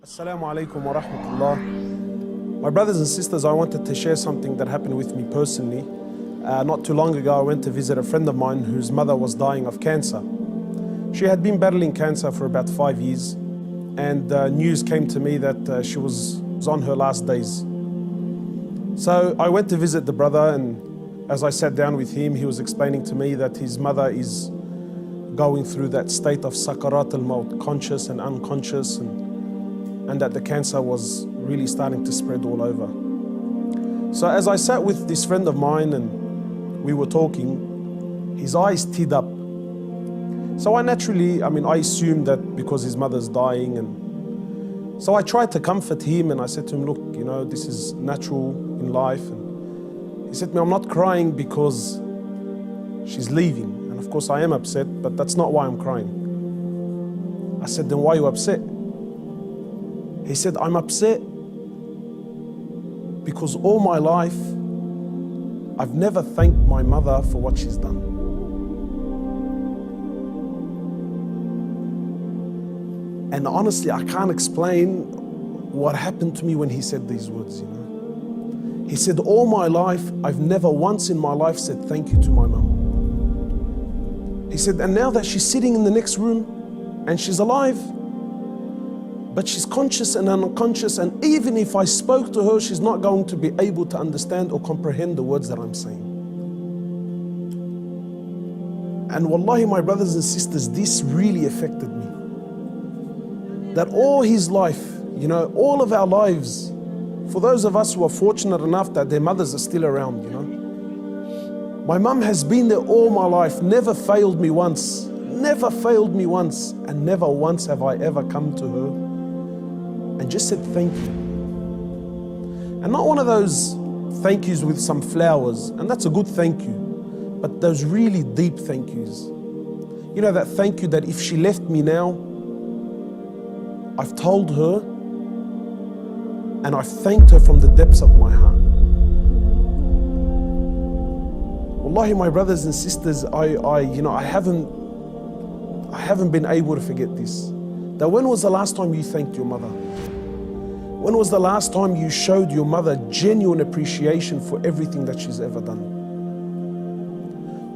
Assalamu alaikum wa rahmatullah. My brothers and sisters, I wanted to share something that happened with me personally. Not too long ago, I went to visit a friend of mine whose mother was dying of cancer. She had been battling cancer for about 5 years, and news came to me that she was on her last days. So I went to visit the brother, and as I sat down with him, he was explaining to me that his mother is going through that state of sakarat al-maut, conscious and unconscious, and that the cancer was really starting to spread all over. So as I sat with this friend of mine and we were talking, his eyes teared up. So I assumed that because his mother's dying, and so I tried to comfort him, and I said to him, look, this is natural in life. And he said to me, I'm not crying because she's leaving. And of course I am upset, but that's not why I'm crying. I said, then why are you upset? He said, I'm upset because all my life I've never thanked my mother for what she's done. And honestly, I can't explain what happened to me when he said these words. He said, all my life, I've never once in my life said thank you to my mum. He said, and now that she's sitting in the next room and she's alive, but she's conscious and unconscious, and even if I spoke to her, she's not going to be able to understand or comprehend the words that I'm saying. And wallahi, my brothers and sisters, this really affected me. That all his life, all of our lives, for those of us who are fortunate enough that their mothers are still around, my mum has been there all my life, never failed me once, and never once have I ever come to her and just said thank you. And not one of those thank yous with some flowers, and that's a good thank you, but those really deep thank yous. That thank you that if she left me now, I've told her and I've thanked her from the depths of my heart. Wallahi, my brothers and sisters, I haven't been able to forget this. That when was the last time you thanked your mother? When was the last time you showed your mother genuine appreciation for everything that she's ever done?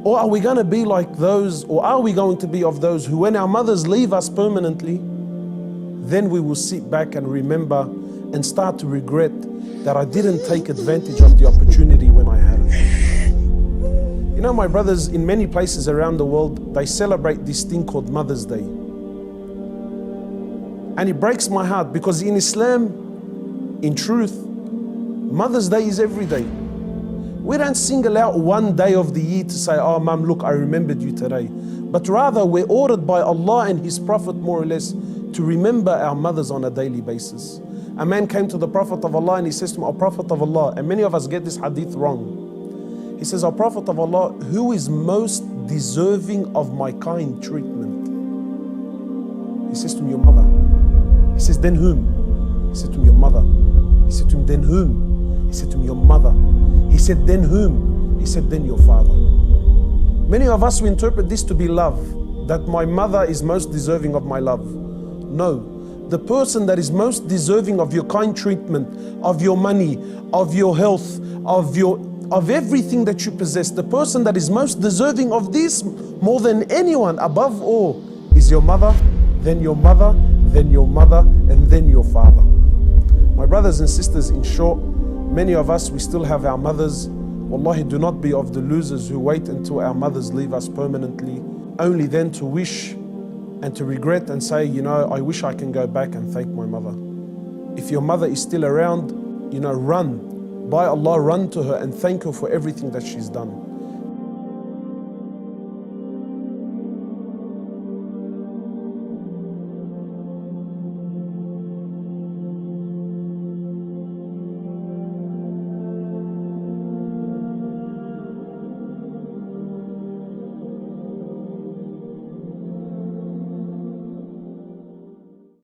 Or are we going to be like those, or are we going to be of those who, when our mothers leave us permanently, then we will sit back and remember and start to regret that I didn't take advantage of the opportunity when I had it. My brothers, in many places around the world, they celebrate this thing called Mother's Day. And it breaks my heart because in Islam, in truth, Mother's Day is every day. We don't single out one day of the year to say, oh mum, look, I remembered you today. But rather we're ordered by Allah and His Prophet more or less to remember our mothers on a daily basis. A man came to the Prophet of Allah and he says to him, O Prophet of Allah, and many of us get this hadith wrong. He says, O Prophet of Allah, who is most deserving of my kind treatment? He says to him, your mother. He says, then whom? He said to him, your mother. He said to him, then whom? He said to him, your mother. He said, then whom? He said, then your father. Many of us, we interpret this to be love, that my mother is most deserving of my love. No, the person that is most deserving of your kind treatment, of your money, of your health, of everything that you possess, the person that is most deserving of this more than anyone, above all, is your mother, then your mother, then your mother, and then your father. My brothers and sisters, in short, many of us, we still have our mothers. Wallahi, do not be of the losers who wait until our mothers leave us permanently, only then to wish and to regret and say, I wish I can go back and thank my mother. If your mother is still around, run. By Allah, run to her and thank her for everything that she's done.